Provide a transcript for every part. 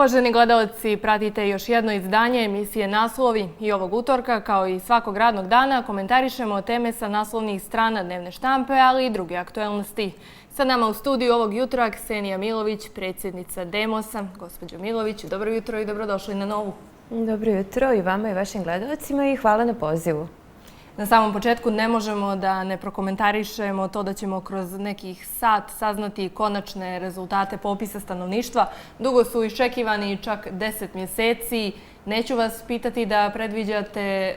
Uvaženi gledalci, pratite još jedno izdanje emisije Naslovi i ovog utorka, kao i svakog radnog dana, komentarišemo teme sa naslovnih strana dnevne štampe, ali i druge aktuelnosti. Sa nama u studiju ovog jutra Ksenija Milović, predsjednica Demosa. Gospođo Milović, dobro jutro i dobrodošli na Novu. Dobro jutro i vama i vašim gledalcima i hvala na pozivu. Na samom početku ne možemo da ne prokomentarišemo to da ćemo kroz nekih sat saznati konačne rezultate popisa stanovništva. Dugo su iščekivani, čak 10 mjeseci. Neću vas pitati da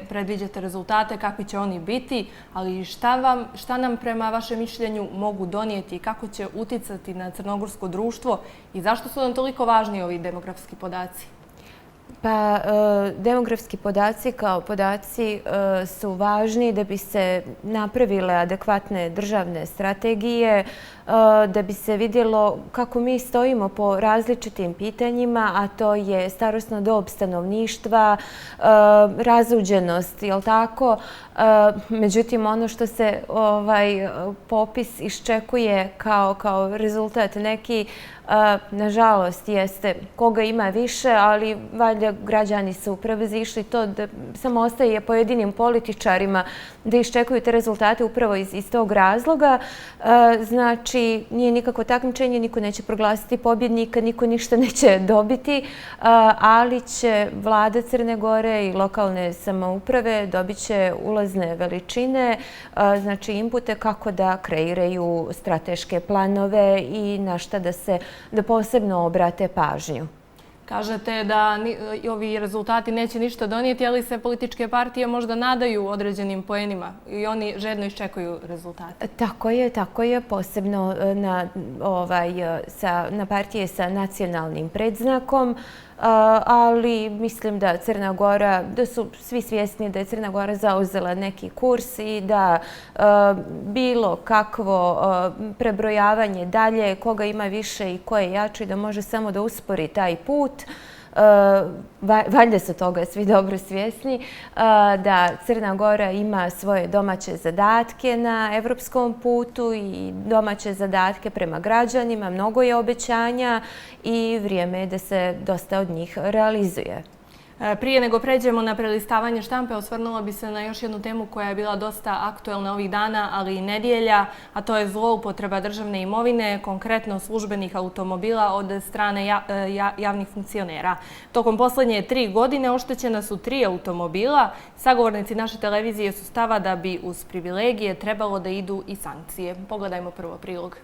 predviđate rezultate, kakvi će oni biti, ali šta nam prema vašem mišljenju mogu donijeti, kako će uticati na crnogorsko društvo i zašto su nam toliko važni ovi demografski podaci? Pa, demografski podaci kao podaci su važni da bi se napravile adekvatne državne strategije, da bi se vidjelo kako mi stojimo po različitim pitanjima, a to je starosna dob stanovništva, razuđenost, jel' tako? Međutim, ono što se popis iščekuje kao rezultat neki, nažalost, jeste koga ima više, ali valjda građani su prevazišli to da samo ostaje pojedinim političarima da iščekuju te rezultate upravo iz tog razloga. Znači, nije nikakvo takmičenje, niko neće proglasiti pobjednika, niko ništa neće dobiti, ali će vlada Crne Gore i lokalne samouprave dobit će ulazne veličine, znači impute kako da kreiraju strateške planove i na šta da posebno obrate pažnju. Kažete da ovi rezultati neće ništa donijeti, ali se političke partije možda nadaju određenim poenima i oni žedno iščekuju rezultate. Tako je, posebno na partije sa nacionalnim predznakom, ali mislim da Crna Gora, da su svi svjesni da je Crna Gora zauzela neki kurs i da bilo kakvo prebrojavanje dalje, koga ima više i ko je jači, da može samo da uspori taj put. Valjda su toga svi dobro svjesni, da Crna Gora ima svoje domaće zadatke na evropskom putu i domaće zadatke prema građanima. Mnogo je obećanja i vrijeme je da se dosta od njih realizuje. Prije nego pređemo na prelistavanje štampe, osvrnula bi se na još jednu temu koja je bila dosta aktuelna ovih dana, ali i nedjelja, a to je zloupotreba državne imovine, konkretno službenih automobila od strane javnih funkcionera. Tokom posljednje 3 godine oštećena su 3 automobila. Sagovornici naše televizije su stava da bi uz privilegije trebalo da idu i sankcije. Pogledajmo prvo prilog.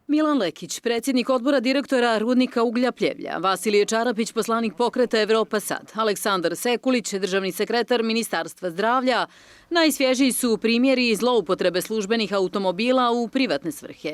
Milan Lekić, predsjednik odbora direktora Rudnika uglja Pljevlja, Vasilije Čarapić, poslanik pokreta Evropa Sad, Aleksandar Sekulić, državni sekretar Ministarstva zdravlja, najsvježiji su primjeri zloupotrebe službenih automobila u privatne svrhe.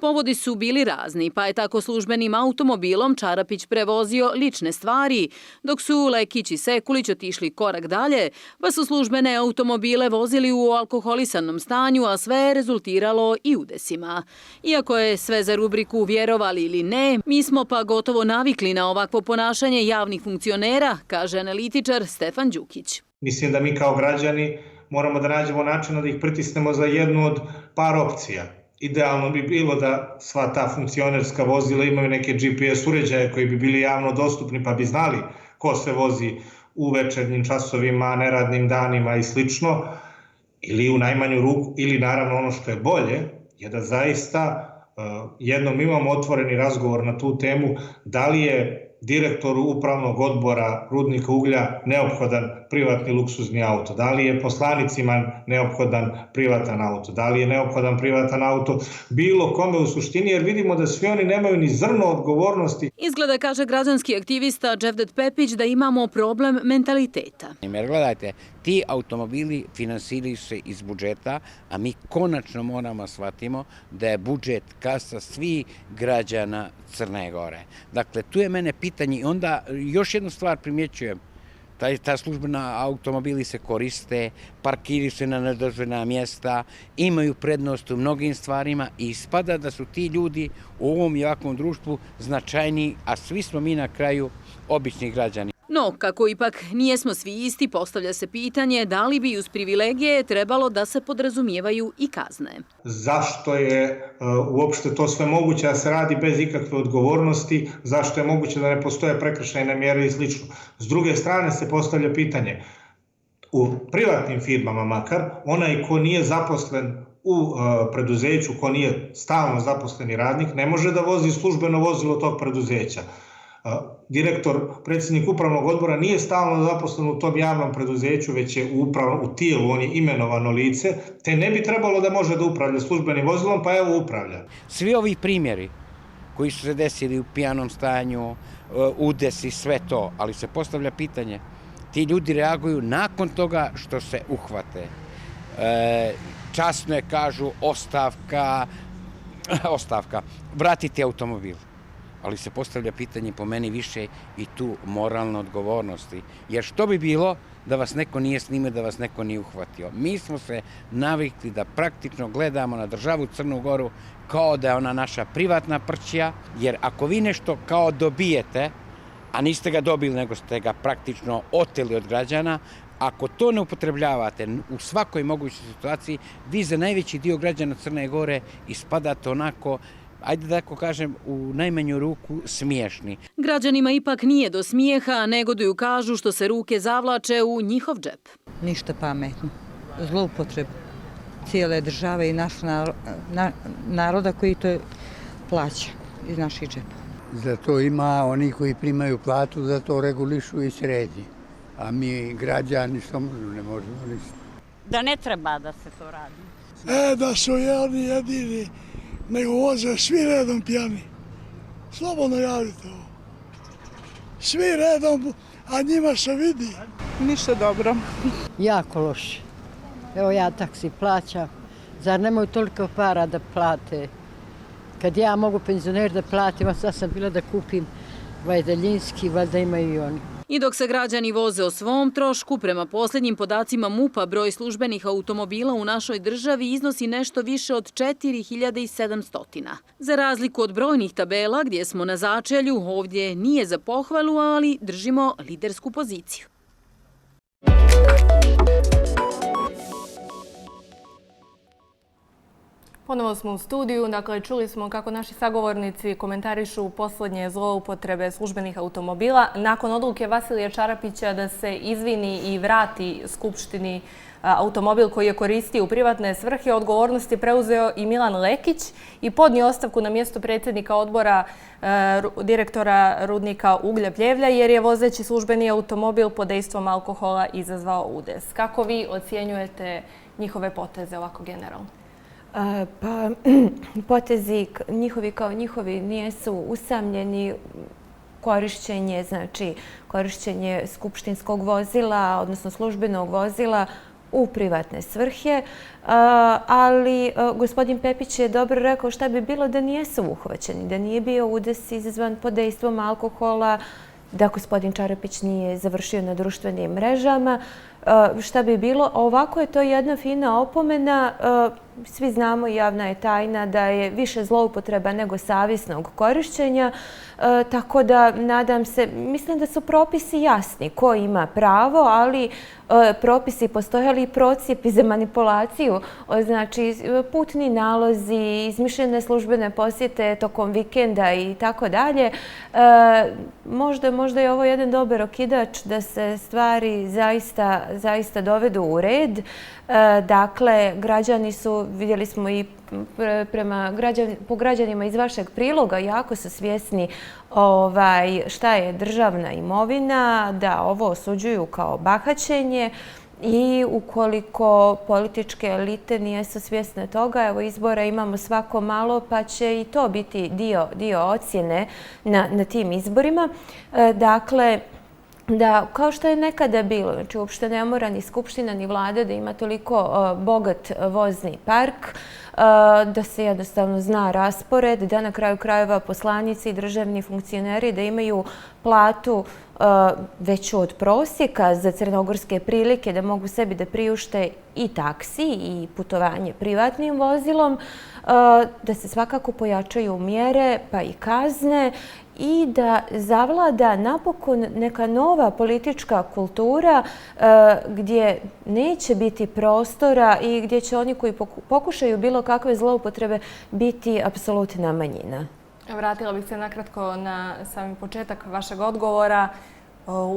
Povodi su bili razni, pa je tako službenim automobilom Čarapić prevozio lične stvari, dok su Lekić i Sekulić otišli korak dalje, pa su službene automobile vozili u alkoholisanom stanju, a sve je rezultiralo i udesima. Iako je sve za rubriku vjerovali ili ne, mi smo pa gotovo navikli na ovakvo ponašanje javnih funkcionera, kaže analitičar Stefan Đukić. Mislim da mi kao građani moramo da nađemo načina da ih pritisnemo za jednu od par opcija. Idealno bi bilo da sva ta funkcionerska vozila imaju neke GPS uređaje koji bi bili javno dostupni pa bi znali ko se vozi u večernjim časovima, neradnim danima i slično, ili u najmanju ruku, ili naravno ono što je bolje, je da zaista jednom imamo otvoreni razgovor na tu temu da li je direktoru upravnog odbora Rudnika uglja neophodan privatni luksuzni auto, da li je poslanicima neophodan privatan auto, da li je neophodan privatan auto bilo kome u suštini, jer vidimo da svi oni nemaju ni zrno odgovornosti. Izgleda, kaže građanski aktivista Dževdet Pepić, da imamo problem mentaliteta. Jer gledajte, ti automobili finansiraju se iz budžeta, a mi konačno moramo shvatimo da je budžet kasa svih građana Crne Gore. Dakle, tu je mene pitanje i onda još jednu stvar primjećujem. Ta službena automobili se koriste, parkiraju se na nedozvoljena mjesta, imaju prednost u mnogim stvarima i ispada da su ti ljudi u ovom i ovakvom društvu značajniji, a svi smo mi na kraju obični građani. No, kako ipak nijesmo svi isti, postavlja se pitanje da li bi uz privilegije trebalo da se podrazumijevaju i kazne. Zašto je uopšte to sve moguće da se radi bez ikakve odgovornosti, zašto je moguće da ne postoje prekršajne mjere i sl. S druge strane se postavlja pitanje, u privatnim firmama makar, onaj ko nije zaposlen u preduzeću, ko nije stalno zaposleni radnik, ne može da vozi službeno vozilo tog preduzeća. Predsjednik upravnog odbora nije stalno zaposlen u tom javnom preduzeću, već je u tijelu, on je imenovano lice, te ne bi trebalo da može da upravlja službenim vozilom, pa evo upravlja. Svi ovi primjeri koji su se desili u pijanom stanju, udesi, sve to, ali se postavlja pitanje, ti ljudi reaguju nakon toga što se uhvate. Časno je, kažu, ostavka, vratiti automobil. Ali se postavlja pitanje po meni više i tu moralne odgovornosti. Jer što bi bilo da vas neko nije snimio, da vas neko nije uhvatio? Mi smo se navikli da praktično gledamo na državu Crnu Goru kao da je ona naša privatna prćija, jer ako vi nešto kao dobijete, a niste ga dobili, nego ste ga praktično oteli od građana, ako to ne upotrebljavate u svakoj mogućoj situaciji, vi za najveći dio građana Crne Gore ispadate onako, ajde da tako kažem, u najmanju ruku smiješni. Građanima ipak nije do smijeha, negoduju, kažu, što se ruke zavlače u njihov džep. Ništa pametno. Zloupotreba cijele države i naroda koji to plaća iz naših džepa. Zato ima oni koji primaju platu da to regulišu i sredi. A mi građani što ne možemo ništa. Da ne treba da se to radi. Da su oni jedini, nego voze svi redom pijani. Slobodno javite ovo. Svi redom, a njima se vidi. Ništa dobro. Jako loše. Evo ja taksi plaćam. Zar nemaju toliko para da plate? Kad ja mogu penzioner da platim, a sad sam bila da kupim daljinski, valjda imaju i oni. I dok se građani voze o svom trošku, prema posljednjim podacima MUP-a, broj službenih automobila u našoj državi iznosi nešto više od 4700. Za razliku od brojnih tabela gdje smo na začelju, ovdje nije za pohvalu, ali držimo lidersku poziciju. Ponovo smo u studiju. Dakle, čuli smo kako naši sagovornici komentarišu posljednje zloupotrebe službenih automobila. Nakon odluke Vasilija Čarapića da se izvini i vrati Skupštini automobil koji je koristio u privatne svrhe, odgovornost je preuzeo i Milan Lekić i podnio ostavku na mjesto predsjednika odbora direktora rudnika Uglja Pljevlja jer je vozeći službeni automobil pod dejstvom alkohola izazvao udes. Kako vi ocjenjujete njihove poteze ovako generalno? Pa potezi njihovi kao njihovi nijesu usamljeni. Korišćenje skupštinskog vozila, odnosno službenog vozila u privatne svrhe, ali gospodin Pepić je dobro rekao šta bi bilo da nijesu uhvaćeni, da nije bio udes izazvan pod dejstvom alkohola, da gospodin Čarapić nije završio na društvenim mrežama. Šta bi bilo? Ovako je to jedna fina opomena. Svi znamo, javna je tajna, da je više zloupotreba nego savjesnog korišćenja. Tako da, nadam se, mislim da su propisi jasni ko ima pravo, ali propisi postoje, ali i procijepi za manipulaciju. Znači, putni nalozi, izmišljene službene posjete tokom vikenda i tako dalje. Možda je ovo jedan dobar okidač da se stvari zaista dovedu u red. Dakle, građani su, vidjeli smo i po građanima iz vašeg priloga, jako su svjesni šta je državna imovina, da ovo osuđuju kao bahaćenje i ukoliko političke elite nijesu svjesne toga, evo izbora imamo svako malo pa će i to biti dio ocjene na tim izborima. Dakle, da, kao što je nekada bilo, znači uopšte ne mora ni Skupština ni vlada da ima toliko bogat vozni park, da se jednostavno zna raspored, da na kraju krajeva poslanici i državni funkcioneri da imaju platu veću od prosjeka za crnogorske prilike, da mogu sebi da priušte i taksi i putovanje privatnim vozilom, da se svakako pojačaju mjere pa i kazne i da zavlada napokon neka nova politička kultura gdje neće biti prostora i gdje će oni koji pokušaju bilo kakve zloupotrebe biti apsolutna manjina. Vratila bih se nakratko na sami početak vašeg odgovora.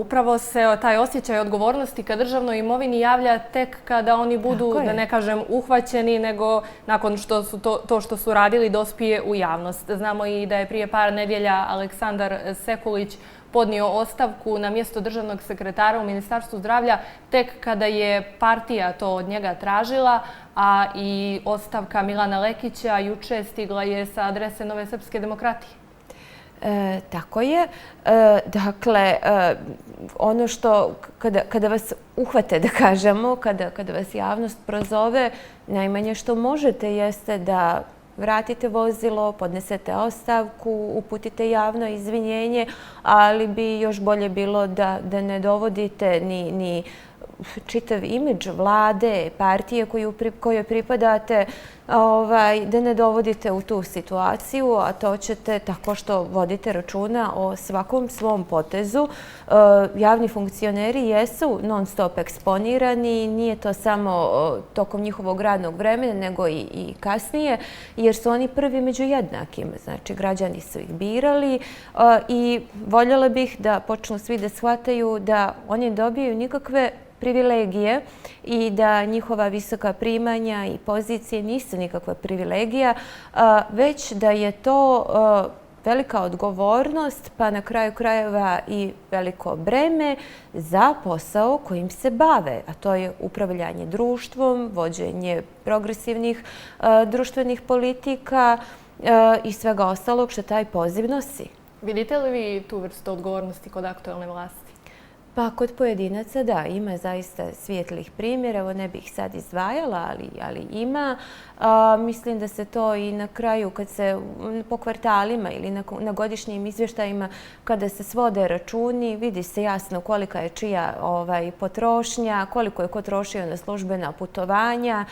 Upravo se taj osjećaj odgovornosti ka državnoj imovini javlja tek kada oni budu, da ne kažem, uhvaćeni, nego nakon što su to što su radili dospije u javnost. Znamo i da je prije par nedjelja Aleksandar Sekulić podnio ostavku na mjesto državnog sekretara u Ministarstvu zdravlja tek kada je partija to od njega tražila, a i ostavka Milana Lekića juče stigla je sa adrese Nove srpske demokratije. Tako je. Dakle, ono što kada vas uhvate, da kažemo, kada vas javnost prozove, najmanje što možete jeste da vratite vozilo, podnesete ostavku, uputite javno izvinjenje, ali bi još bolje bilo da ne dovodite ni čitav imidž vlade, partije kojoj pripadate, da ne dovodite u tu situaciju, a to ćete tako što vodite računa o svakom svom potezu. Javni funkcioneri jesu non stop eksponirani, nije to samo tokom njihovog radnog vremena, nego i kasnije, jer su oni prvi među jednakima. Znači, građani su ih birali i voljela bih da počnu svi da shvataju da oni dobiju nikakve privilegije i da njihova visoka primanja i pozicije nisu nikakva privilegija, već da je to velika odgovornost, pa na kraju krajeva i veliko breme za posao kojim se bave, a to je upravljanje društvom, vođenje progresivnih društvenih politika i svega ostalog što taj poziv nosi. Vidite li vi tu vrstu odgovornosti kod aktualne vlasti? Pa kod pojedinaca da, ima zaista svijetlih primjera, evo ne bih sad izdvajala, ali ima. Mislim da se to i na kraju, kad se po kvartalima ili na godišnjim izvještajima, kada se svode računi, vidi se jasno kolika je čija potrošnja, koliko je ko trošio na službena putovanja.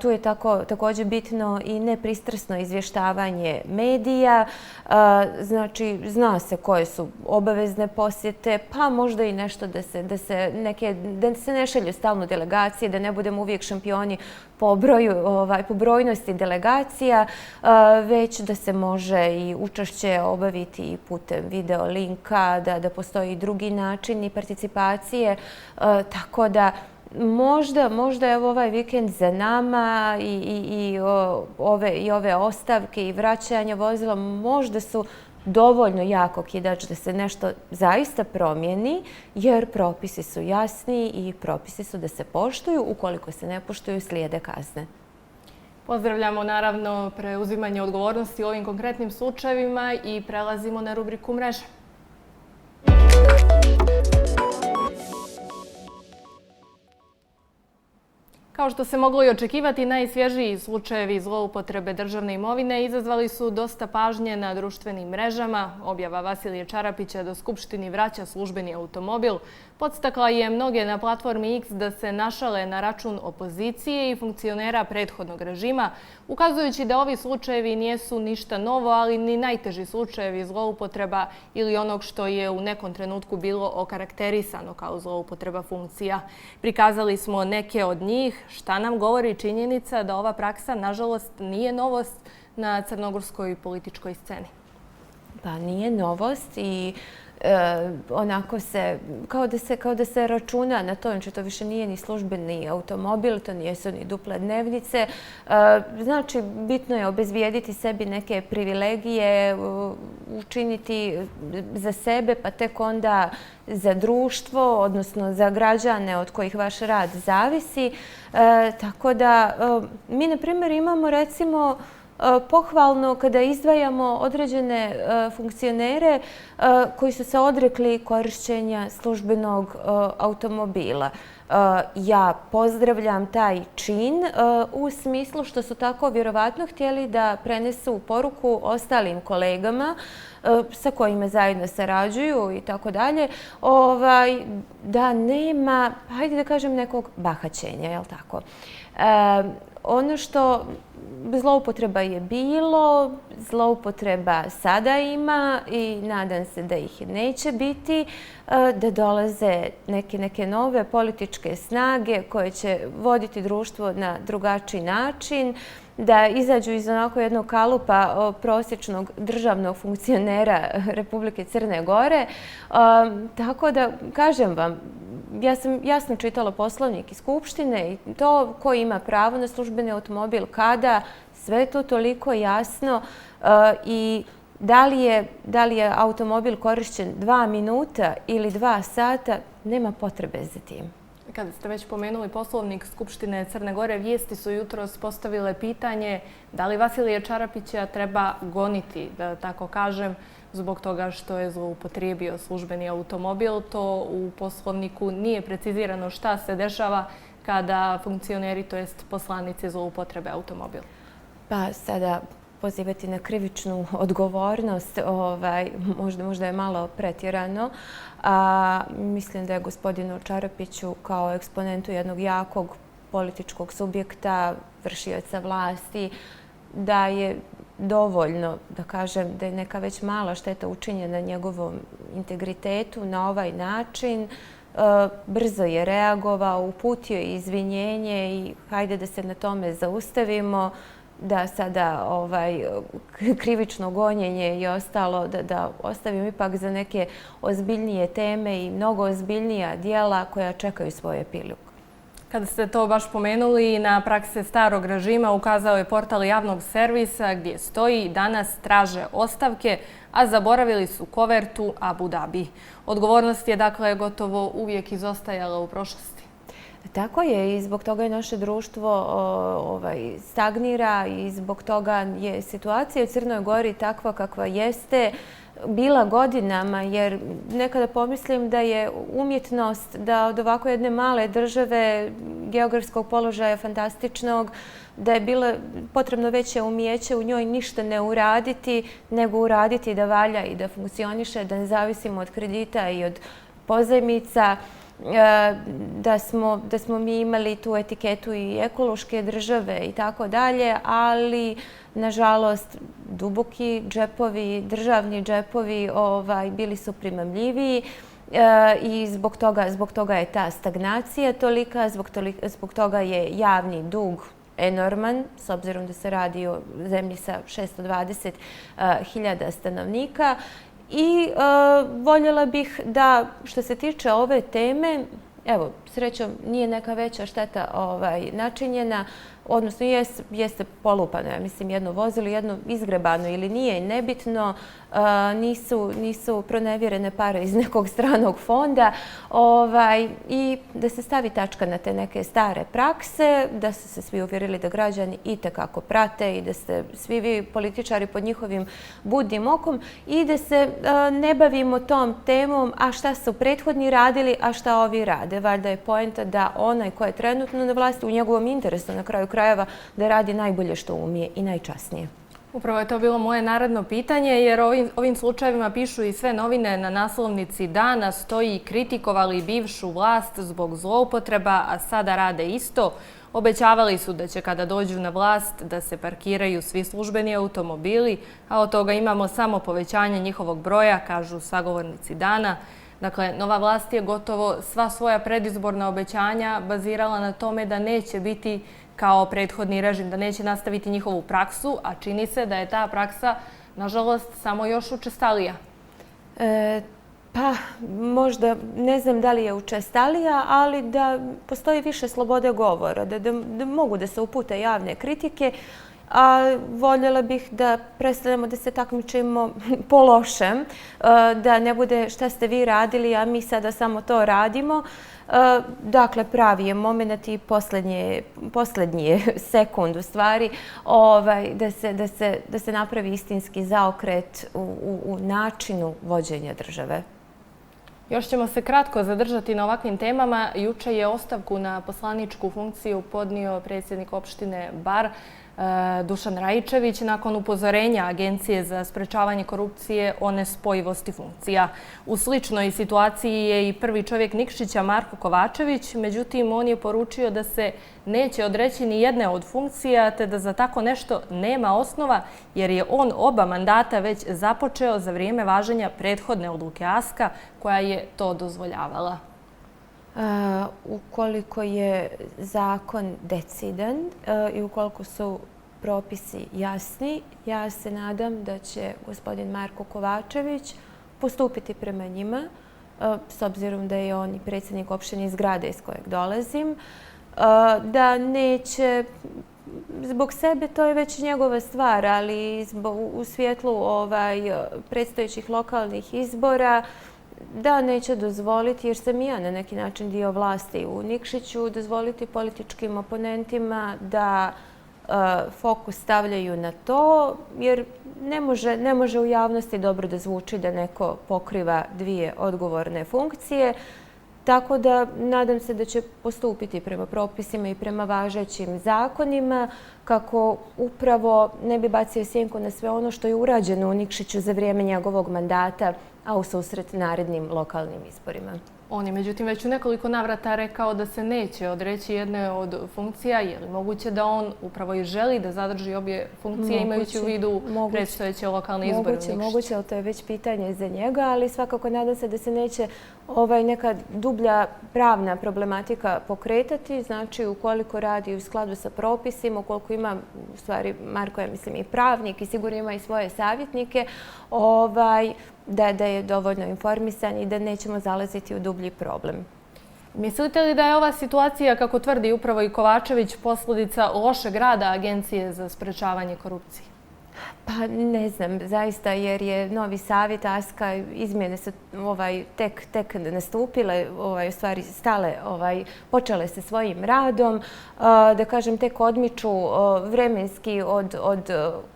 Tu je također bitno i nepristrasno izvještavanje medija. Znači, zna se koje su obavezne posjete, pa možda i nešto da se ne šalju stalno delegacije, da ne budemo uvijek šampioni po brojnosti delegacija, već da se može i učešće obaviti i putem video linka, da postoji drugi način i participacije, tako da možda je ovaj vikend za nama i ove ostavke i vraćanja vozila možda su dovoljno jako kidač da se nešto zaista promijeni, jer propisi su jasni i propisi su da se poštuju. Ukoliko se ne poštuju, slijede kazne. Pozdravljamo naravno preuzimanje odgovornosti u ovim konkretnim slučajevima i prelazimo na rubriku Mreže. Kao što se moglo i očekivati, najsvježiji slučajevi zloupotrebe državne imovine izazvali su dosta pažnje na društvenim mrežama. Objava Vasilije Čarapića da Skupštini vraća službeni automobil podstakla je mnoge na platformi X da se našale na račun opozicije i funkcionera prethodnog režima, ukazujući da ovi slučajevi nijesu ništa novo, ali ni najteži slučajevi zloupotreba ili onog što je u nekom trenutku bilo okarakterisano kao zloupotreba funkcija. Prikazali smo neke od njih. Šta nam govori činjenica da ova praksa, nažalost, nije novost na crnogorskoj političkoj sceni? Pa nije novost i onako se, kao da se računa na to, znači to više nije ni službeni automobil, to nijesu ni duple dnevnice. Znači, bitno je obezbijediti sebi neke privilegije, učiniti za sebe, pa tek onda za društvo, odnosno za građane od kojih vaš rad zavisi. Tako da mi, na primjer, imamo recimo pohvalno kada izdvajamo određene funkcionere koji su se odrekli korišćenja službenog automobila. Ja pozdravljam taj čin u smislu što su tako vjerovatno htjeli da prenesu poruku ostalim kolegama sa kojima zajedno sarađuju i tako dalje, da nema, hajde da kažem, nekog bahaćenja, je li tako? Ono što zloupotreba je bilo, zloupotreba sada ima i nadam se da ih neće biti, da dolaze neke nove političke snage koje će voditi društvo na drugačiji način, da izađu iz onako jednog kalupa prosječnog državnog funkcionera Republike Crne Gore. Tako da, kažem vam, ja sam jasno čitala poslovnik iz Skupštine i to ko ima pravo na službeni automobil, kada, sve je to toliko jasno i da li je automobil korišćen 2 minuta ili 2 sata, nema potrebe za tim. Kada ste već pomenuli poslovnik Skupštine Crne Gore, Vijesti su jutros postavile pitanje da li Vasilija Čarapića treba goniti, da tako kažem, zbog toga što je zloupotrijebio službeni automobil. To u poslovniku nije precizirano šta se dešava kada funkcioneri, to jest poslanici, zloupotrebe automobil. Pa sada pozivati na krivičnu odgovornost, možda je malo pretjerano. Mislim da je gospodinu Čarapiću kao eksponentu jednog jakog političkog subjekta, vršioca vlasti, da je dovoljno, da kažem, da je neka već mala šteta učinjena njegovom integritetu na ovaj način. Brzo je reagovao, uputio je izvinjenje i hajde da se na tome zaustavimo, da sada krivično gonjenje i ostalo da ostavim ipak za neke ozbiljnije teme i mnogo ozbiljnija dijela koja čekaju svoj epilog. Kada ste to baš pomenuli, na prakse starog režima ukazao je portal javnog servisa gdje stoji danas traže ostavke, a zaboravili su kovertu Abu Dhabi. Odgovornost je dakle gotovo uvijek izostajala u prošlosti. Tako je i zbog toga je naše društvo stagnira i zbog toga je situacija u Crnoj Gori takva kakva jeste bila godinama, jer nekada pomislim da je umjetnost da od ovako jedne male države, geografskog položaja fantastičnog, da je bilo potrebno veće umijeće u njoj ništa ne uraditi, nego uraditi da valja i da funkcioniše, da ne zavisimo od kredita i od pozajmica, da smo mi imali tu etiketu i ekološke države i tako dalje, ali nažalost duboki džepovi, državni džepovi bili su primamljiviji i zbog toga je ta stagnacija tolika, zbog toga je javni dug enorman, s obzirom da se radi o zemlji sa 620.000 stanovnika. I voljela bih da, što se tiče ove teme, evo, srećom nije neka veća šteta načinjena, odnosno jeste polupano, ja mislim, jedno vozilo, jedno izgrebano ili nije, nebitno, nisu pronevjerene pare iz nekog stranog fonda i da se stavi tačka na te neke stare prakse, da su se svi uvjerili da građani itekako prate i da ste svi vi političari pod njihovim budnim okom i da se ne bavimo tom temom, a šta su prethodni radili, a šta ovi rade. Valjda je poenta da onaj ko je trenutno na vlasti, u njegovom interesu na kraju krajeva, da radi najbolje što umije i najčasnije. Upravo je to bilo moje naredno pitanje, jer ovim slučajevima pišu i sve novine. Na naslovnici Dana stoji kritikovali bivšu vlast zbog zloupotreba, a sada rade isto. Obećavali su da će kada dođu na vlast da se parkiraju svi službeni automobili, a od toga imamo samo povećanje njihovog broja, kažu sagovornici Dana. Dakle, nova vlast je gotovo sva svoja predizborna obećanja bazirala na tome da neće biti kao prethodni režim, da neće nastaviti njihovu praksu, a čini se da je ta praksa, nažalost, samo još učestalija. Pa, možda, ne znam da li je učestalija, ali da postoji više slobode govora, da mogu da se upute javne kritike, a voljela bih da prestanemo da se takmičimo po lošem, da ne bude šta ste vi radili, a mi sada samo to radimo. Dakle, pravi je moment i posljednji je sekund u stvari da se napravi istinski zaokret u načinu vođenja države. Još ćemo se kratko zadržati na ovakvim temama. Juče je ostavku na poslaničku funkciju podnio predsjednik opštine Bar, Dušan Rajičević nakon upozorenja Agencije za sprečavanje korupcije o nespojivosti funkcija. U sličnoj situaciji je i prvi čovjek Nikšića, Marko Kovačević, međutim on je poručio da se neće odreći ni jedne od funkcija te da za tako nešto nema osnova jer je on oba mandata već započeo za vrijeme važenja prethodne odluke ASKA koja je to dozvoljavala. Ukoliko je zakon decidan i ukoliko su propisi jasni, ja se nadam da će gospodin Marko Kovačević postupiti prema njima, s obzirom da je on i predsjednik opštine iz grada iz kojeg dolazim, da neće, zbog sebe to je već njegova stvar, ali u svjetlu predstojećih lokalnih izbora da neće dozvoliti, jer sam i ja na neki način dio vlasti u Nikšiću, dozvoliti političkim oponentima da fokus stavljaju na to, jer ne može u javnosti dobro da zvuči da neko pokriva dvije odgovorne funkcije. Tako da nadam se da će postupiti prema propisima i prema važećim zakonima kako upravo ne bi bacio sjenku na sve ono što je urađeno u Nikšiću za vrijeme njegovog mandata, a u susret narednim lokalnim izborima. On je međutim već u nekoliko navrata rekao da se neće odreći jedne od funkcija. Je li moguće da on upravo i želi da zadrži obje funkcije imajući u vidu predstojeće lokalne izbore u Nikšiću? Moguće, ali to je već pitanje za njega, ali svakako nadam se da se neće neka dublja pravna problematika pokretati. Znači, ukoliko radi u skladu sa propisima, ukoliko ima, u stvari, Marko je, mislim, i pravnik i sigurno ima i svoje savjetnike, da je dovoljno informisan i da nećemo zalaziti u dublji problem. Mislite li da je ova situacija, kako tvrdi upravo i Kovačević, posljedica lošeg rada Agencije za sprečavanje korupcije? Pa ne znam, zaista, jer je novi savjet ASKA, izmjene su tek nastupile, u stvari stale, počele se svojim radom, da kažem tek odmiču vremenski od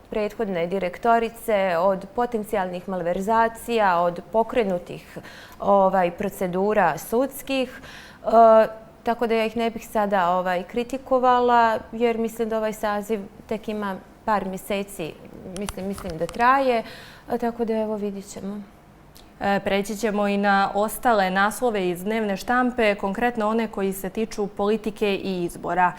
prethodne direktorice, od potencijalnih malverzacija, od pokrenutih procedura sudskih. Tako da ja ih ne bih sada kritikovala, jer mislim da ovaj saziv tek ima par mjeseci, mislim da traje, tako da evo vidit ćemo. Preći ćemo i na ostale naslove iz dnevne štampe, konkretno one koji se tiču politike i izbora.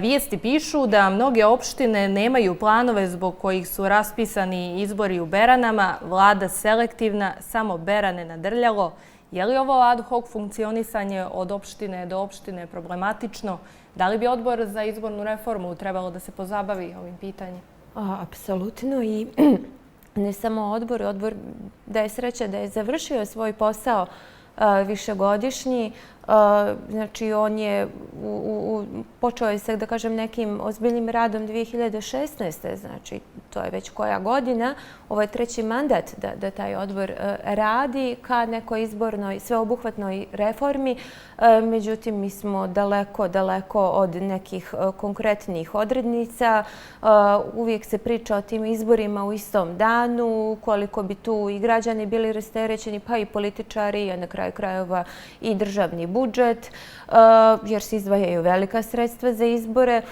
Vijesti pišu da mnoge opštine nemaju planove zbog kojih su raspisani izbori u Beranama, vlada selektivna, samo Berane nadrljalo. Je li ovo ad hoc funkcionisanje od opštine do opštine problematično? Da li bi odbor za izbornu reformu trebalo da se pozabavi ovim pitanjem? Apsolutno, i ne samo odbor da je sreća da je završio svoj posao višegodišnji. Znači, on je počeo je se, da kažem, nekim ozbiljnim radom 2016. Znači, to je već koja godina. Ovo je treći mandat da taj odbor radi ka nekoj izbornoj, sveobuhvatnoj reformi. Međutim, mi smo daleko od nekih konkretnih odrednica. Uvijek se priča o tim izborima u istom danu, koliko bi tu i građani bili rasterećeni, pa i političari, a na kraju krajeva i državni budžet, jer se izdvajaju velika sredstva za izbore.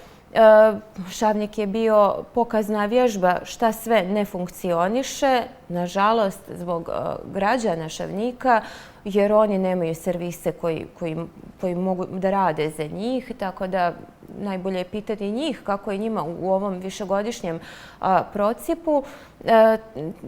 Šavnik je bio pokazna vježba šta sve ne funkcioniše, nažalost, zbog građana Šavnika, jer oni nemaju servise koji mogu da rade za njih, tako da najbolje je pitati njih kako je njima u ovom višegodišnjem procijepu.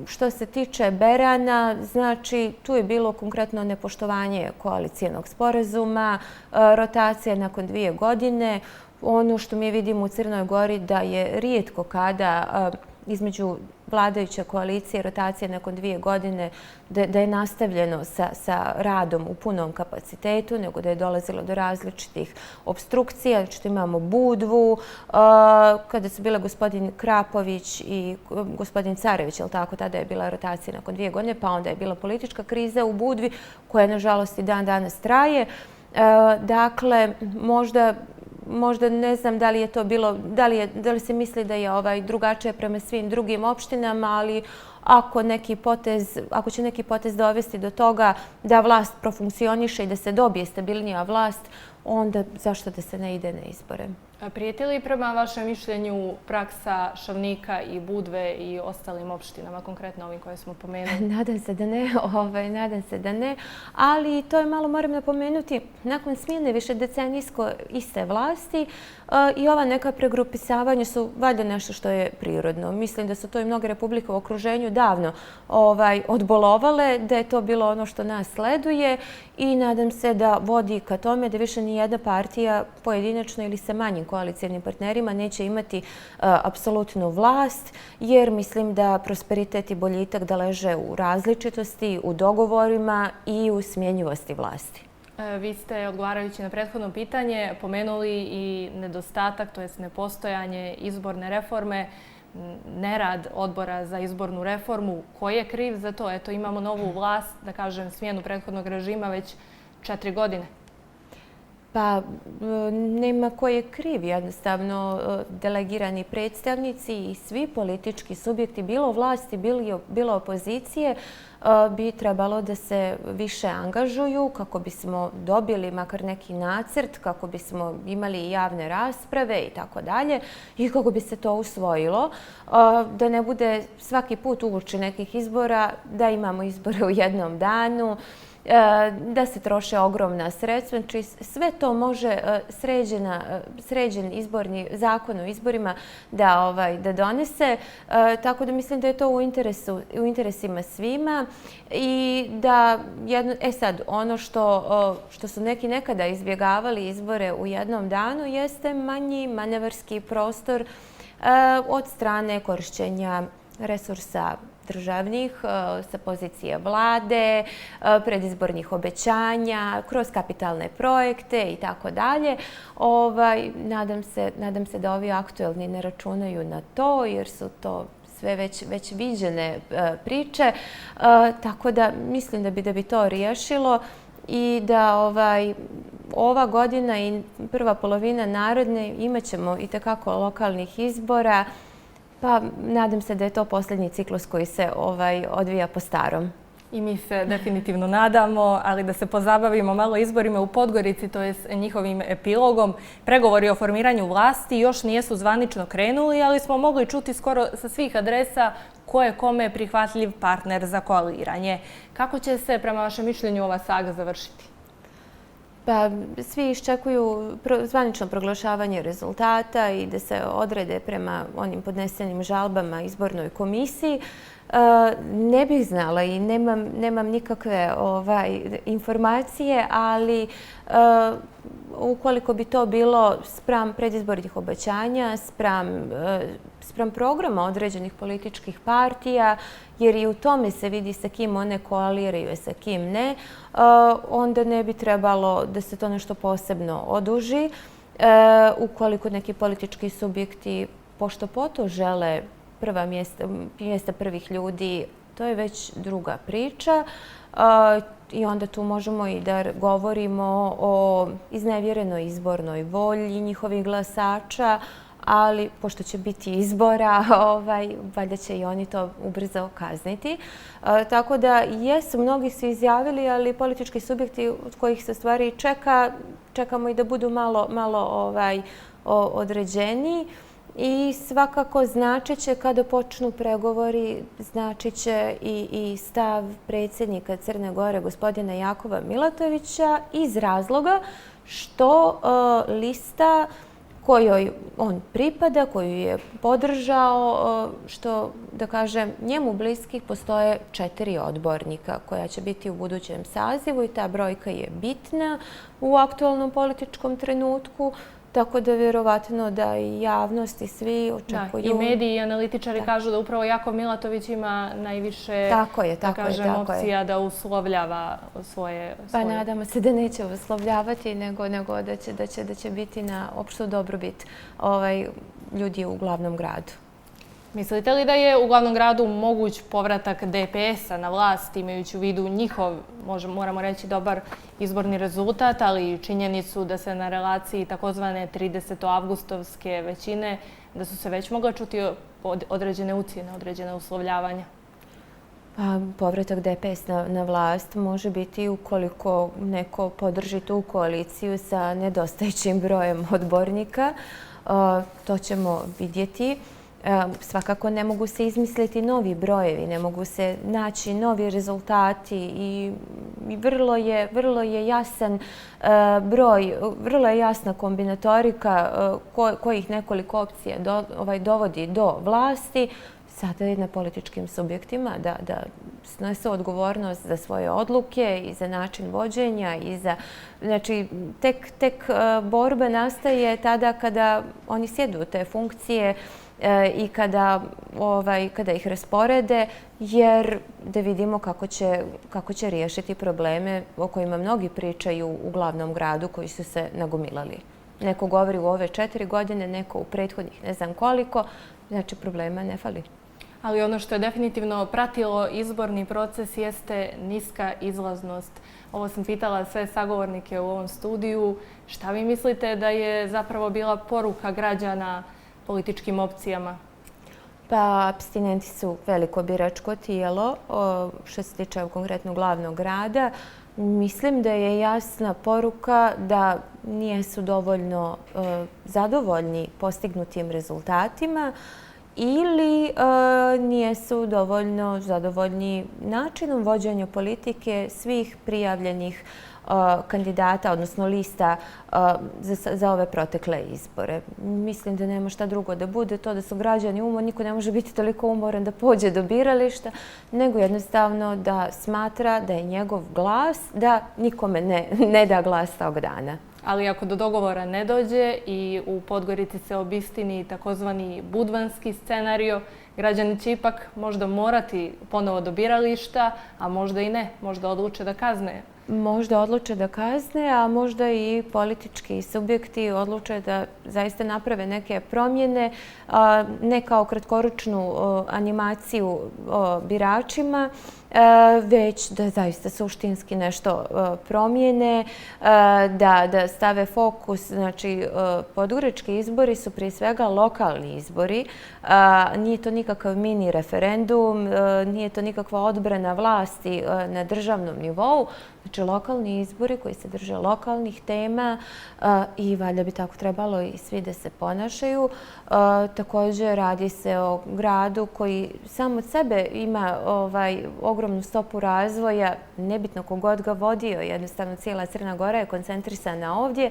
Što se tiče Berana, znači tu je bilo konkretno nepoštovanje koalicijenog sporazuma, rotacija nakon 2 godine. Ono što mi vidimo u Crnoj Gori da je rijetko kada između vladajuće koalicije rotacije nakon 2 godine da je nastavljeno sa radom u punom kapacitetu, nego da je dolazilo do različitih obstrukcija. Znači, imamo Budvu, kada su bile gospodin Krapović i gospodin Carević, tada je bila rotacija nakon 2 godine, pa onda je bila politička kriza u Budvi, koja nažalost i dan danas traje. Dakle, možda ne znam da li je to bilo, da li se misli da je drugačije prema svim drugim opštinama, ali ako će neki potez dovesti do toga da vlast profunkcioniše i da se dobije stabilnija vlast, onda zašto da se ne ide na izbore? Prijeti li prema vašem mišljenju praksa Šavnika i Budve i ostalim opštinama, konkretno ovim koje smo pomenuli? Nadam se da ne, ali to je malo, moram napomenuti, nakon smjene višedecenijsko iste vlasti i ova neka pregrupisavanja su valjda nešto što je prirodno. Mislim da su to i mnoge republike u okruženju davno odbolovale, da je to bilo ono što nas sleduje i nadam se da vodi ka tome da više ni jedna partija pojedinačno ili sa manjim koalicijnim partnerima neće imati apsolutnu vlast, jer mislim da prosperitet i boljitak da leže u različitosti, u dogovorima i u smjenjivosti vlasti. Vi ste, odgovarajući na prethodno pitanje, pomenuli i nedostatak, to jest nepostojanje izborne reforme, nerad odbora za izbornu reformu. Ko je kriv za to? Eto, imamo novu vlast, da kažem, smjenu prethodnog režima već 4 godine. Pa nema ko je kriv, jednostavno delegirani predstavnici i svi politički subjekti, bilo vlasti, bilo opozicije, bi trebalo da se više angažuju kako bismo dobili makar neki nacrt, kako bismo imali javne rasprave i tako dalje i kako bi se to usvojilo. Da ne bude svaki put uoči nekih izbora, da imamo izbore u jednom danu, da se troše ogromna sredstva. Znači, sve to može sređen izborni zakon o izborima da donese. Tako da mislim da je to u interesima svima i da sad ono što su neki nekada izbjegavali izbore u jednom danu jeste manji manevarski prostor od strane korišćenja resursa državnih, sa pozicije vlade, predizbornih obećanja, kroz kapitalne projekte i tako dalje. Nadam se da ovi aktuelni ne računaju na to, jer su to sve već viđene priče. Tako da mislim da bi to riješilo i da ova godina i prva polovina narodne imat ćemo i tekako lokalnih izbora. Pa nadam se da je to posljednji ciklus koji se odvija po starom. I mi se definitivno nadamo, ali da se pozabavimo malo izborima u Podgorici, to je njihovim epilogom. Pregovori o formiranju vlasti još nijesu zvanično krenuli, ali smo mogli čuti skoro sa svih adresa ko je kome prihvatljiv partner za koaliranje. Kako će se, prema vašem mišljenju, ova saga završiti? Pa svi iščekuju zvanično proglašavanje rezultata i da se odrede prema onim podnesenim žalbama izbornoj komisiji. Ne bih znala i nemam nikakve informacije, ali ukoliko bi to bilo spram predizbornih obećanja, spram programa određenih političkih partija, jer i u tome se vidi sa kim one koaliraju, sa kim ne, onda ne bi trebalo da se to nešto posebno oduži. Ukoliko neki politički subjekti pošto poto žele mjesta prvih ljudi, to je već druga priča. I onda tu možemo i da govorimo o iznevjerenoj izbornoj volji njihovih glasača, ali pošto će biti izbora, valjda će i oni to ubrzo kazniti. Tako da jesu, mnogi su izjavili, ali politički subjekti od kojih se stvari čekamo i da budu malo određeniji. I svakako značit će, kada počnu pregovori, značit će i stav predsjednika Crne Gore, gospodina Jakova Milatovića, iz razloga što lista kojoj on pripada, koju je podržao, što, da kažem, njemu bliskih postoje 4 odbornika koja će biti u budućem sazivu i ta brojka je bitna u aktualnom političkom trenutku. Tako da vjerovatno da i javnost i svi očekuju. I mediji i analitičari kažu da upravo Jakov Milatović ima najviše opcija da uslovljava svoje... Pa nadamo se da neće uslovljavati, nego da će biti na opštu dobrobit ljudi u glavnom gradu. Mislite li da je u glavnom gradu moguć povratak DPS-a na vlast, imajući u vidu njihov, moramo reći, dobar izborni rezultat, ali i činjenicu da se na relaciji takozvane 30-avgustovske većine, da su se već mogla čuti određene ucjene, određene uslovljavanja? Pa, povratak DPS na vlast može biti ukoliko neko podrži tu koaliciju sa nedostajućim brojem odbornika. To ćemo vidjeti. Svakako ne mogu se izmisliti novi brojevi, ne mogu se naći novi rezultati i vrlo je jasan broj, vrlo je jasna kombinatorika kojih nekoliko opcija dovodi do vlasti. Sada je na političkim subjektima da snosu odgovornost za svoje odluke i za način vođenja i za... Znači, tek borba nastaje tada kada oni sjedu u te funkcije i kada ih rasporede, jer da vidimo kako će riješiti probleme o kojima mnogi pričaju u glavnom gradu koji su se nagomilali. Neko govori u ove 4 godine, neko u prethodnih ne znam koliko, znači problema ne fali. Ali ono što je definitivno pratilo izborni proces jeste niska izlaznost. Ovo sam pitala sve sagovornike u ovom studiju. Šta vi mislite da je zapravo bila poruka građana političkim opcijama? Pa, apstinenti su veliko biračko tijelo, što se tiče konkretno glavnog grada. Mislim da je jasna poruka da nisu dovoljno zadovoljni postignutim rezultatima ili nisu dovoljno zadovoljni načinom vođenja politike svih prijavljenih kandidata, odnosno lista za ove protekle izbore. Mislim da nema šta drugo da bude to da su građani umorni, niko ne može biti toliko umoran da pođe do birališta, nego jednostavno da smatra da je njegov glas, da nikome ne da glas tog dana. Ali ako do dogovora ne dođe i u Podgorici se obistini takozvani budvanski scenario, građani će ipak možda morati ponovo do birališta, a možda i ne, možda odluče da kazne. Možda odluče da kazne, a možda i politički subjekti odluče da zaista naprave neke promjene, ne kao kratkoročnu animaciju biračima, već da zaista suštinski nešto promijene, da stave fokus. Znači, podgorički izbori su prije svega lokalni izbori. Nije to nikakav mini referendum, nije to nikakva odbrana vlasti na državnom nivou. Znači, lokalni izbori koji se drže lokalnih tema i valjda bi tako trebalo i svi da se ponašaju. Također radi se o gradu koji sam od sebe ima ogromnu stopu razvoja, nebitno kogod ga vodio, jednostavno cijela Crna Gora je koncentrisana ovdje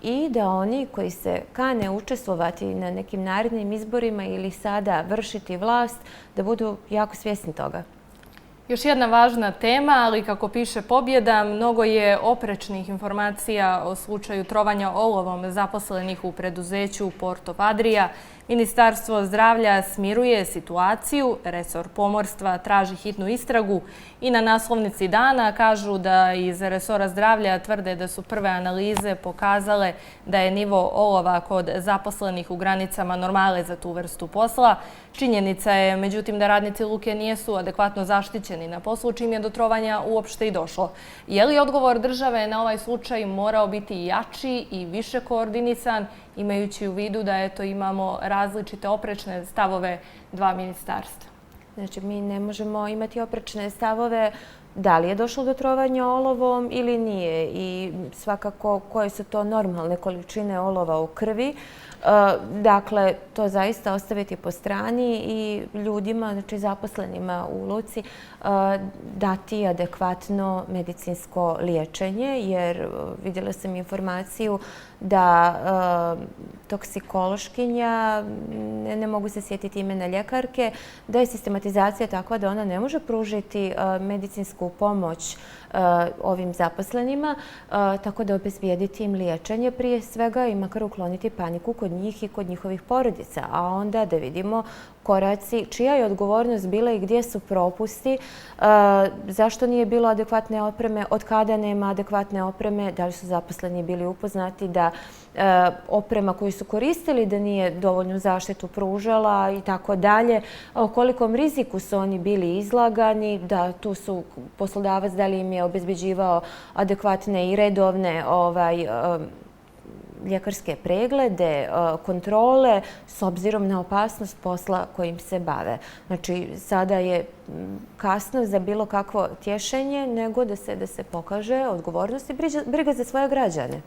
i da oni koji se kane učestvovati na nekim narednim izborima ili sada vršiti vlast, da budu jako svjesni toga. Još jedna važna tema, ali kako piše Pobjeda, mnogo je oprečnih informacija o slučaju trovanja olovom zaposlenih u preduzeću Porto Padrija. Ministarstvo zdravlja smiruje situaciju, resor pomorstva traži hitnu istragu i na naslovnici dana kažu da iz resora zdravlja tvrde da su prve analize pokazale da je nivo olova kod zaposlenih u granicama normale za tu vrstu posla. Činjenica je, međutim, da radnici luke nijesu adekvatno zaštićeni na poslu, čim je do trovanja uopšte i došlo. Je li odgovor države na ovaj slučaj morao biti jači i više koordinisan, imajući u vidu da imamo različite oprečne stavove dva ministarstva? Znači, mi ne možemo imati oprečne stavove da li je došlo do trovanja olovom ili nije i svakako koje su to normalne količine olova u krvi. Dakle, to zaista ostaviti po strani i ljudima, znači zaposlenima u luci, dati adekvatno medicinsko liječenje, jer vidjela sam informaciju da toksikološkinja, ne mogu se sjetiti imena ljekarke, da je sistematizacija takva da ona ne može pružiti medicinsku pomoć ovim zaposlenima, tako da obezbijediti im liječenje prije svega i makar ukloniti paniku kod njih i kod njihovih porodica, a onda da vidimo koraci, čija je odgovornost bila i gdje su propusti, zašto nije bilo adekvatne opreme, od kada nema adekvatne opreme, da li su zaposleni bili upoznati da oprema koju su koristili da nije dovoljnu zaštitu pružala i tako dalje, o kolikom riziku su oni bili izlagani, da tu su poslodavac, da li im je obezbeđivao adekvatne i redovne ljekarske preglede, kontrole s obzirom na opasnost posla kojim se bave. Znači, sada je kasno za bilo kakvo tješenje, nego da se pokaže odgovornost i briga za svoje građane.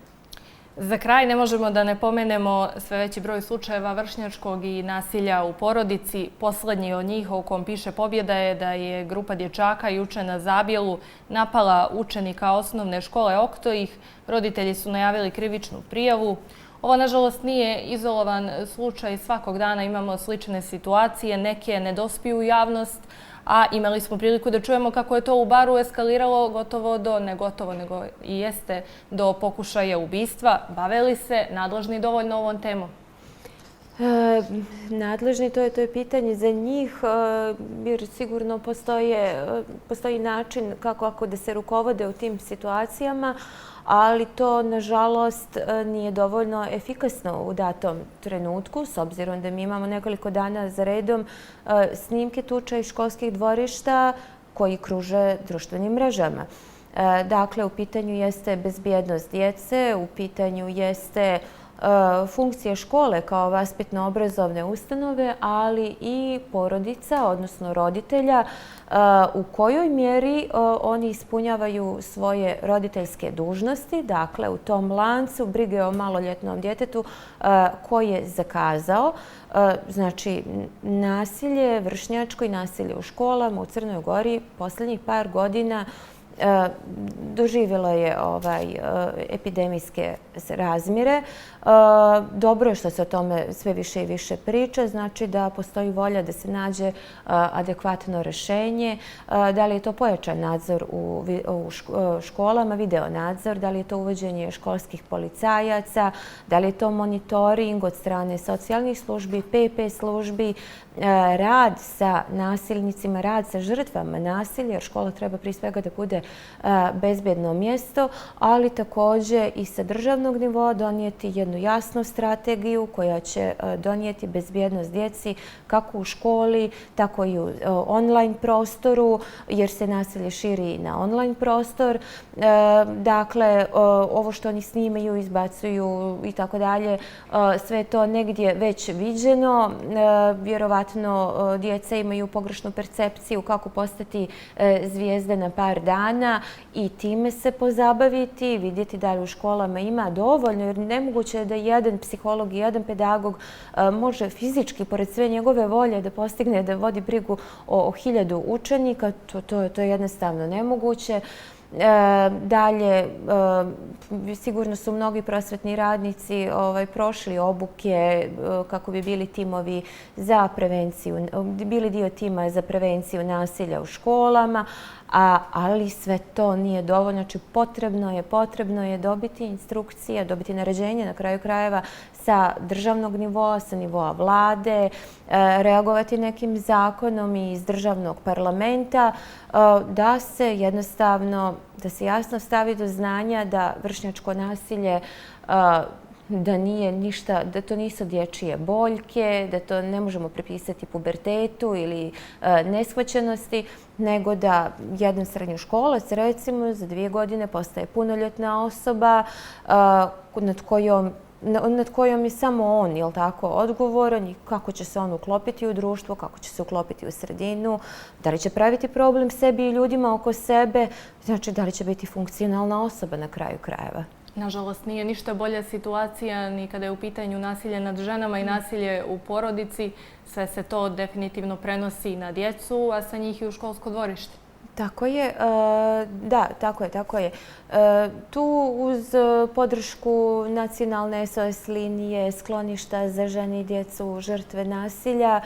Za kraj ne možemo da ne pomenemo sve veći broj slučajeva vršnjačkog i nasilja u porodici. Poslednji od njih o kom piše Pobjeda je da je grupa dječaka juče na Zabjelu napala učenika osnovne škole Oktojih. Roditelji su najavili krivičnu prijavu. Ovo, nažalost, nije izolovan slučaj. Svakog dana imamo slične situacije. Neke ne dospiju u javnost, a imali smo priliku da čujemo kako je to u baru eskaliralo gotovo do, ne gotovo, nego i jeste do pokušaja ubistva. Bave li se nadležni dovoljno ovom temom? Nadležni, to je pitanje za njih, jer sigurno postoji način kako da se rukovode u tim situacijama, ali to, nažalost, nije dovoljno efikasno u datom trenutku, s obzirom da mi imamo nekoliko dana za redom snimke tuča iz školskih dvorišta koji kruže društvenim mrežama. Dakle, u pitanju jeste bezbjednost djece, u pitanju jeste funkcija škole kao vaspitno-obrazovne ustanove, ali i porodica, odnosno roditelja, u kojoj mjeri oni ispunjavaju svoje roditeljske dužnosti, dakle u tom lancu brige o maloljetnom djetetu koji je zakazao. Znači, nasilje, vršnjačko i nasilje u školama u Crnoj Gori posljednjih par godina doživjelo je epidemijske razmjere. Dobro je što se o tome sve više i više priča, znači da postoji volja da se nađe adekvatno rješenje. Da li je to pojačan nadzor u školama, video nadzor, da li je to uvođenje školskih policajaca, da li je to monitoring od strane socijalnih službi, PP službi, rad sa nasilnicima, rad sa žrtvama nasilja, jer škola treba prije svega da bude bezbjedno mjesto, ali također i sa državnog nivoa donijeti jednu jasnu strategiju koja će donijeti bezbjednost djeci kako u školi, tako i u online prostoru, jer se nasilje širi i na online prostor. Dakle, ovo što oni snimaju, izbacuju i tako dalje, sve to negdje već viđeno. Vjerovatno djeca imaju pogrešnu percepciju kako postati zvijezde na par dana i time se pozabaviti, vidjeti da li u školama ima dovoljno, jer nemoguće je da jedan psiholog i jedan pedagog može fizički, pored sve njegove volje, da postigne da vodi brigu o 1000 učenika. To je jednostavno nemoguće. Dalje, sigurno su mnogi prosvetni radnici prošli obuke kako bi bili timovi za prevenciju, bili dio tima za prevenciju nasilja u školama, ali sve to nije dovoljno. Znači, potrebno je dobiti instrukcije, dobiti naređenje na kraju krajeva sa državnog nivoa, sa nivoa vlade, reagovati nekim zakonom iz državnog parlamenta, da se jednostavno, da se jasno stavi do znanja da vršnjačko nasilje da nije ništa, da to nisu dječje boljke, da to ne možemo prepisati pubertetu ili neshvaćenosti, nego da jedan srednjoškolac, recimo, za 2 godine postaje punoljetna osoba nad kojom je samo on, jel tako, odgovoran i kako će se on uklopiti u društvo, kako će se uklopiti u sredinu, da li će praviti problem sebi i ljudima oko sebe, znači da li će biti funkcionalna osoba na kraju krajeva. Nažalost, nije ništa bolja situacija ni kada je u pitanju nasilje nad ženama i nasilje u porodici. Sve se to definitivno prenosi na djecu, a sa njih i u školsko dvorište. Tako je, da, tako je. Tu uz podršku nacionalne SOS linije, skloništa za žene i djecu žrtve nasilja,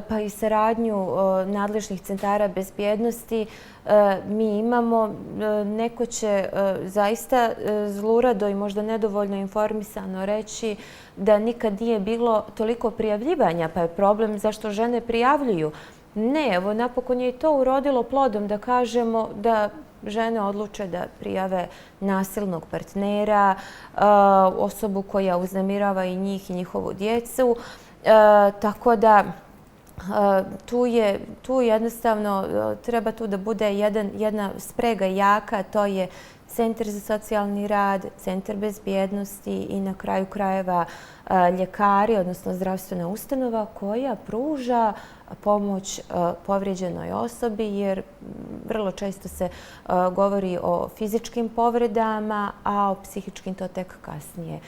pa i saradnju nadležnih centara bezbjednosti, mi imamo, neko će zaista zlurado i možda nedovoljno informisano reći da nikad nije bilo toliko prijavljivanja, pa je problem zašto žene prijavljuju. Ne, evo, napokon je i to urodilo plodom da kažemo da žene odluče da prijave nasilnog partnera, osobu koja uznemirava i njih i njihovu djecu. Tako da Tu jednostavno treba tu da bude jedna sprega jaka, to je Centar za socijalni rad, Centar bezbjednosti i na kraju krajeva ljekari, odnosno zdravstvena ustanova koja pruža pomoć povrijeđenoj osobi, jer vrlo često se govori o fizičkim povredama, a o psihičkim to tek kasnije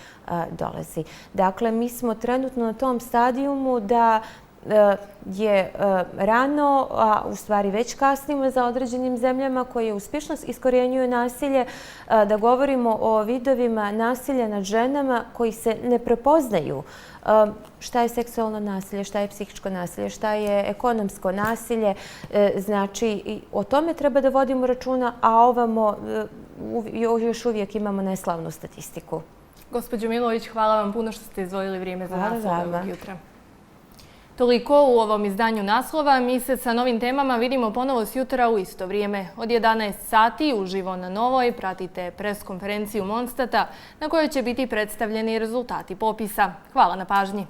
dolazi. Dakle, mi smo trenutno na tom stadijumu da je rano, a u stvari već kasnimo za određenim zemljama koje uspješno iskorjenjuju nasilje, da govorimo o vidovima nasilja nad ženama koji se ne prepoznaju. Šta je seksualno nasilje, šta je psihičko nasilje, šta je ekonomsko nasilje. Znači, o tome treba da vodimo računa, a ovamo još uvijek imamo neslavnu statistiku. Gospođo Milović, hvala vam puno što ste izdvojili vrijeme za nas ovog jutra. Toliko u ovom izdanju naslova. Mi se sa novim temama vidimo ponovo sjutra u isto vrijeme. Od 11 sati uživo na Novoj pratite preskonferenciju Monstata na kojoj će biti predstavljeni rezultati popisa. Hvala na pažnji.